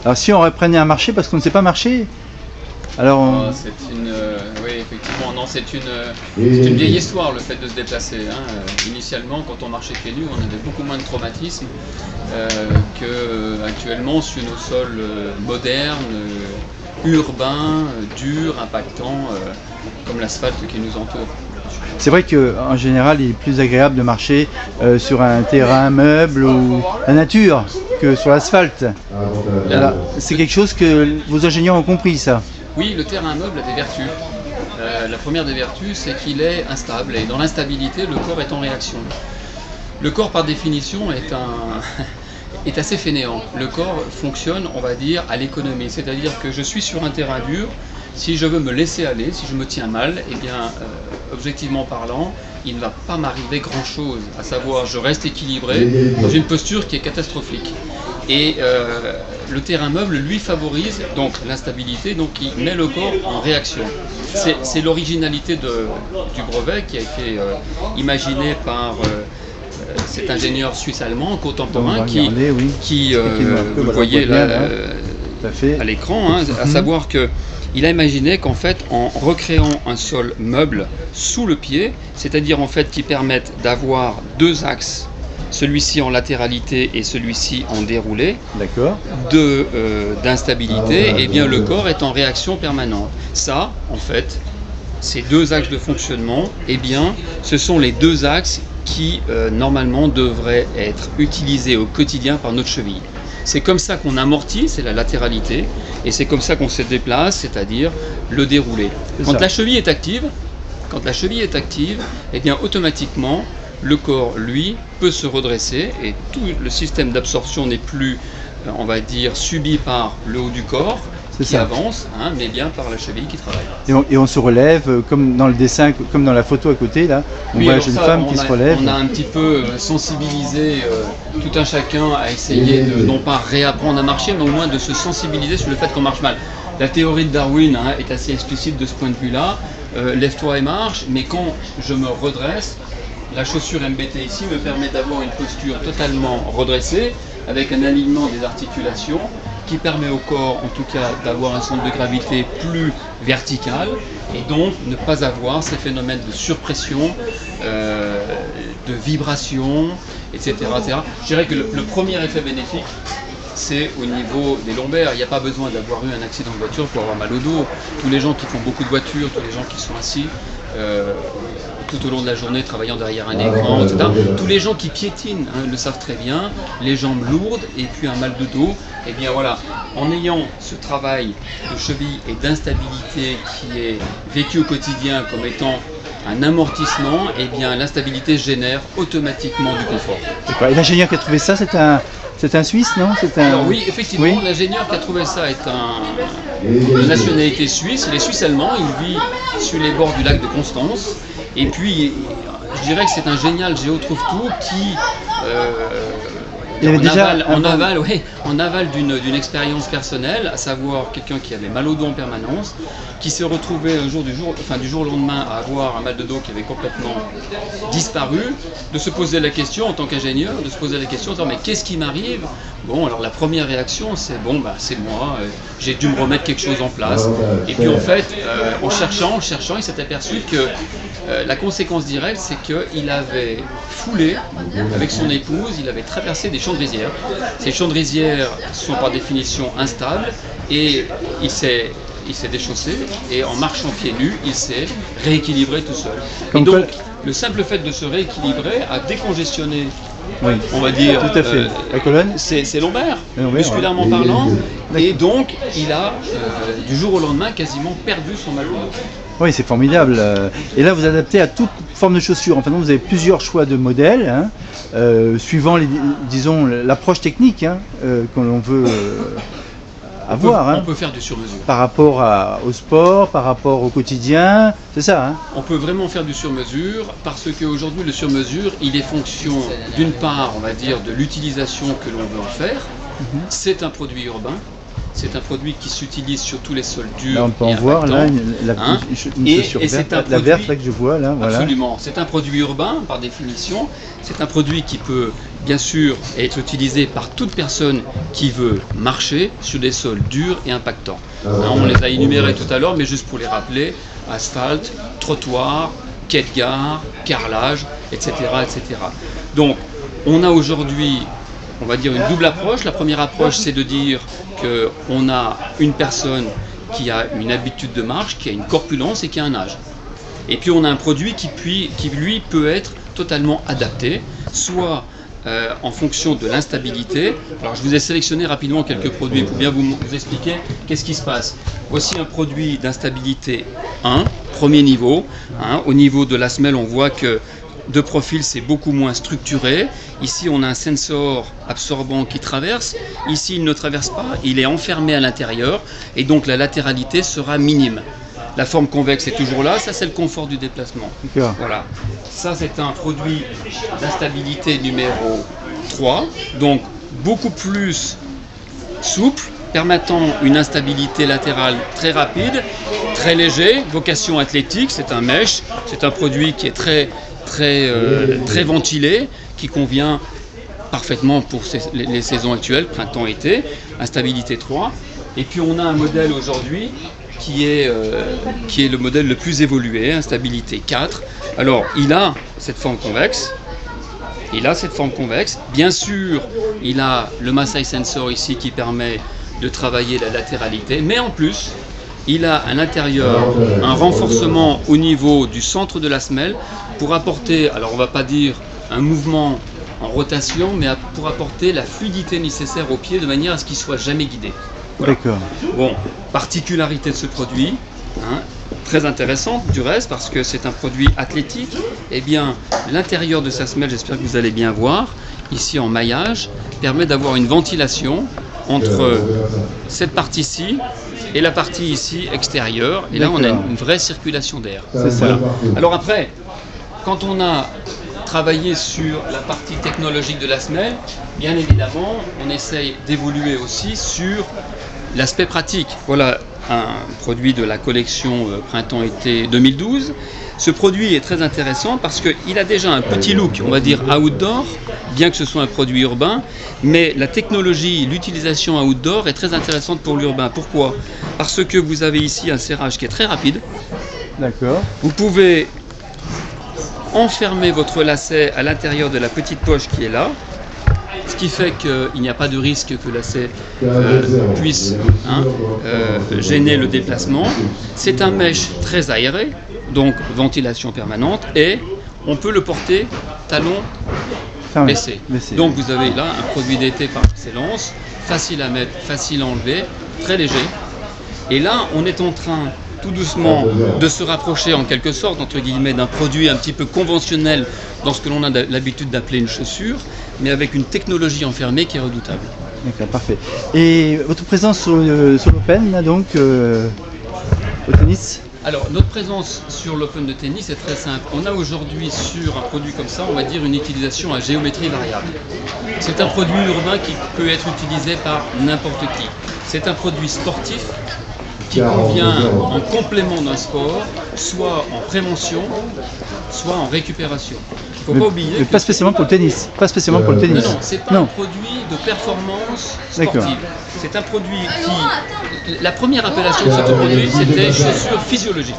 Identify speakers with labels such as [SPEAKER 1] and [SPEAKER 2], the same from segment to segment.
[SPEAKER 1] Alors si on reprenait un marché parce qu'on ne sait pas marcher, alors on...
[SPEAKER 2] C'est une, oui, effectivement, non, c'est une vieille histoire le fait de se déplacer. Initialement, quand on marchait pieds nus, on avait beaucoup moins de traumatisme qu'actuellement sur nos sols modernes, urbains, durs, impactants, comme l'asphalte qui nous entoure.
[SPEAKER 1] C'est vrai qu'en général, il est plus agréable de marcher sur un terrain meuble ou la nature que sur l'asphalte. C'est quelque chose que vos ingénieurs ont compris, ça.
[SPEAKER 2] Oui, le terrain meuble a des vertus. La première des vertus, c'est qu'il est instable. Et dans l'instabilité, le corps est en réaction. Le corps, par définition, est assez fainéant. Le corps fonctionne, on va dire, à l'économie. C'est-à-dire que je suis sur un terrain dur. Si je veux me laisser aller, si je me tiens mal, eh bien, objectivement parlant, il ne va pas m'arriver grand-chose. À savoir, je reste équilibré dans une posture qui est catastrophique. Et le terrain meuble, lui, favorise donc l'instabilité, donc il met le corps en réaction. C'est l'originalité du brevet qui a été imaginé par cet ingénieur suisse-allemand contemporain qui vous voyez là à l'écran, à savoir que il a imaginé qu'en fait, en recréant un sol meuble sous le pied, c'est-à-dire en fait qui permette d'avoir deux axes, celui-ci en latéralité et celui-ci en déroulé, d'instabilité, et bien le corps est en réaction permanente. Ça, en fait, ces deux axes de fonctionnement, eh bien, ce sont les deux axes qui normalement devraient être utilisés au quotidien par notre cheville. C'est comme ça qu'on amortit, c'est la latéralité, et c'est comme ça qu'on se déplace, c'est-à-dire le déroulé. Quand la cheville est active, eh bien automatiquement, le corps, lui, peut se redresser et tout le système d'absorption n'est plus, on va dire, subi par le haut du corps qui avance, mais bien par la cheville qui travaille.
[SPEAKER 1] Et on se relève, comme dans le dessin, comme dans la photo à côté, là, on voit une femme qui se relève.
[SPEAKER 2] On a un petit peu sensibilisé tout un chacun à essayer de, non pas réapprendre à marcher, mais au moins de se sensibiliser sur le fait qu'on marche mal. La théorie de Darwin est assez explicite de ce point de vue-là. Lève-toi et marche, mais quand je me redresse, la chaussure MBT ici me permet d'avoir une posture totalement redressée, avec un alignement des articulations, qui permet au corps, en tout cas, d'avoir un centre de gravité plus vertical, et donc ne pas avoir ces phénomènes de surpression, de vibration, etc., etc. Je dirais que le premier effet bénéfique, c'est au niveau des lombaires. Il n'y a pas besoin d'avoir eu un accident de voiture pour avoir mal au dos. Tous les gens qui font beaucoup de voitures, tous les gens qui sont assis tout au long de la journée travaillant derrière un écran, etc. Tous les gens qui piétinent le savent très bien, les jambes lourdes et puis un mal de dos. Et bien voilà, en ayant ce travail de cheville et d'instabilité qui est vécu au quotidien comme étant un amortissement, et bien l'instabilité génère automatiquement du confort.
[SPEAKER 1] Et l'ingénieur qui a trouvé ça, c'est un Suisse, non?
[SPEAKER 2] Alors oui, effectivement, l'ingénieur qui a trouvé ça est de nationalité suisse. Il est suisse-allemand, il vit sur les bords du lac de Constance. Et puis, je dirais que c'est un génial géotrouve-tout qui, en aval d'une expérience personnelle, à savoir quelqu'un qui avait mal au dos en permanence, qui se retrouvait du jour au lendemain à avoir un mal de dos qui avait complètement disparu, de se poser la question en tant qu'ingénieur, de se poser la question en disant mais qu'est-ce qui m'arrive? Bon, alors la première réaction c'est bon, c'est moi, j'ai dû me remettre quelque chose en place. Et puis en fait, en cherchant, il s'est aperçu que la conséquence directe, c'est qu'il avait foulé avec son épouse, il avait traversé des champs de rizières. Ces champs de rizières sont par définition instables et il s'est déchaussé et en marchant pieds nus, il s'est rééquilibré tout seul. Et donc, le simple fait de se rééquilibrer a décongestionné, on va dire,
[SPEAKER 1] la colonne,
[SPEAKER 2] c'est lombaire, musculairement parlant, et donc il a du jour au lendemain quasiment perdu son mal au dos.
[SPEAKER 1] Oui, c'est formidable. Et là, vous adaptez à toute forme de chaussures. Enfin, vous avez plusieurs choix de modèles, suivant, disons, l'approche technique que l'on veut avoir.
[SPEAKER 2] On peut faire du sur-mesure.
[SPEAKER 1] Par rapport au sport, par rapport au quotidien, c'est ça.
[SPEAKER 2] On peut vraiment faire du sur-mesure parce qu'aujourd'hui, le sur-mesure, il est fonction, d'une part, on va dire, de l'utilisation que l'on veut en faire. C'est un produit urbain. C'est un produit qui s'utilise sur tous les sols durs.
[SPEAKER 1] Là, on peut en voir là, une chaussure verte, la verte là que je vois là. Voilà.
[SPEAKER 2] Absolument. C'est un produit urbain par définition. C'est un produit qui peut bien sûr être utilisé par toute personne qui veut marcher sur des sols durs et impactants. On les a énumérés tout à l'heure, mais juste pour les rappeler, asphalte, trottoir, quai de gare, carrelage, etc., etc. Donc, on a aujourd'hui, on va dire, une double approche. La première approche, c'est de dire qu'on a une personne qui a une habitude de marche, qui a une corpulence et qui a un âge. Et puis, on a un produit qui lui, peut être totalement adapté, soit en fonction de l'instabilité. Alors, je vous ai sélectionné rapidement quelques produits pour bien vous expliquer qu'est-ce qui se passe. Voici un produit d'instabilité 1, premier niveau. Au niveau de la semelle, on voit que de profil, c'est beaucoup moins structuré. Ici, on a un sensor absorbant qui traverse. Ici, il ne traverse pas, il est enfermé à l'intérieur et donc la latéralité sera minime. La forme convexe est toujours là, ça c'est le confort du déplacement. Voilà. Ça c'est un produit d'instabilité numéro 3, donc beaucoup plus souple, permettant une instabilité latérale très rapide, très léger, vocation athlétique, c'est un mesh, c'est un produit qui est très ventilé, qui convient parfaitement pour les saisons actuelles, printemps-été, instabilité 3. Et puis on a un modèle aujourd'hui qui est le modèle le plus évolué, instabilité 4. Alors, il a cette forme convexe. Bien sûr, il a le Masai Sensor ici qui permet de travailler la latéralité, mais en plus, il a à l'intérieur un renforcement au niveau du centre de la semelle pour apporter, alors on ne va pas dire un mouvement en rotation, mais pour apporter la fluidité nécessaire au pied de manière à ce qu'il ne soit jamais guidé. Voilà.
[SPEAKER 1] D'accord.
[SPEAKER 2] Bon, particularité de ce produit, très intéressante du reste parce que c'est un produit athlétique. Eh bien, l'intérieur de sa semelle, j'espère que vous allez bien voir, ici en maillage, permet d'avoir une ventilation entre cette partie-ci et la partie ici extérieure. Et là, on a une vraie circulation d'air.
[SPEAKER 1] C'est ça.
[SPEAKER 2] Alors après, quand on a travaillé sur la partie technologique de la semelle, bien évidemment, on essaye d'évoluer aussi sur l'aspect pratique. Voilà un produit de la collection printemps-été 2012. Ce produit est très intéressant parce qu'il a déjà un petit look, on va dire outdoor, bien que ce soit un produit urbain, mais la technologie, l'utilisation outdoor est très intéressante pour l'urbain. Pourquoi ? Parce que vous avez ici un serrage qui est très rapide.
[SPEAKER 1] D'accord.
[SPEAKER 2] Vous pouvez enfermer votre lacet à l'intérieur de la petite poche qui est là, ce qui fait qu'il n'y a pas de risque que le lacet puisse gêner le déplacement. C'est un mesh très aéré, donc ventilation permanente, et on peut le porter talon baissé. Donc vous avez là un produit d'été par excellence, facile à mettre, facile à enlever, très léger. Et là, on est en train tout doucement de se rapprocher en quelque sorte, entre guillemets, d'un produit un petit peu conventionnel dans ce que l'on a l'habitude d'appeler une chaussure, mais avec une technologie enfermée qui est redoutable.
[SPEAKER 1] D'accord, parfait. Et votre présence sur l'Open, là, donc, au tennis ?
[SPEAKER 2] Alors, notre présence sur l'Open de tennis est très simple. On a aujourd'hui sur un produit comme ça, on va dire une utilisation à géométrie variable. C'est un produit urbain qui peut être utilisé par n'importe qui. C'est un produit sportif qui convient en complément d'un sport, soit en prévention, soit en récupération. Il ne faut pas oublier.
[SPEAKER 1] Mais pas spécialement pour le tennis. Pas spécialement pour le tennis.
[SPEAKER 2] Non, c'est pas un produit de performance sportive. C'est un produit qui. La première appellation de ce produit, c'était chaussures physiologiques.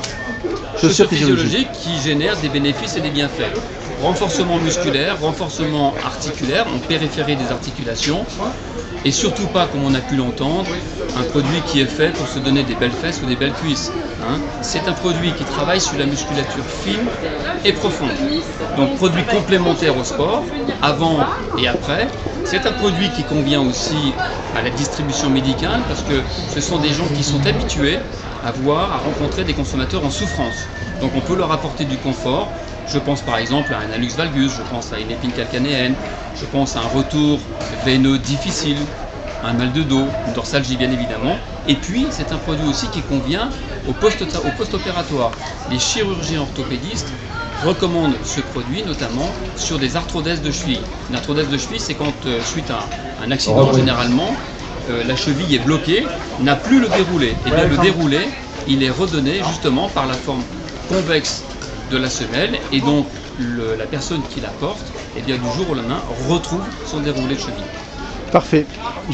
[SPEAKER 2] Chaussures physiologiques qui génèrent des bénéfices et des bienfaits. Renforcement musculaire, renforcement articulaire, en périphérie des articulations. Et surtout pas, comme on a pu l'entendre, un produit qui est fait pour se donner des belles fesses ou des belles cuisses. C'est un produit qui travaille sur la musculature fine et profonde. Donc produit complémentaire au sport, avant et après. C'est un produit qui convient aussi à la distribution médicale parce que ce sont des gens qui sont habitués à rencontrer des consommateurs en souffrance. Donc on peut leur apporter du confort. Je pense par exemple à un hallux valgus, je pense à une épine calcanéenne, je pense à un retour veineux difficile, un mal de dos, une dorsalgie bien évidemment. Et puis c'est un produit aussi qui convient au post-opératoire. Les chirurgiens orthopédistes recommandent ce produit notamment sur des arthrodèses de cheville. Une arthrodèse de cheville, c'est quand suite à un accident généralement, la cheville est bloquée, n'a plus le déroulé. Et bien le déroulé, il est redonné justement par la forme convexe de la semelle et donc la personne qui la porte, et bien du jour au lendemain, retrouve son déroulé de cheville.
[SPEAKER 1] Parfait.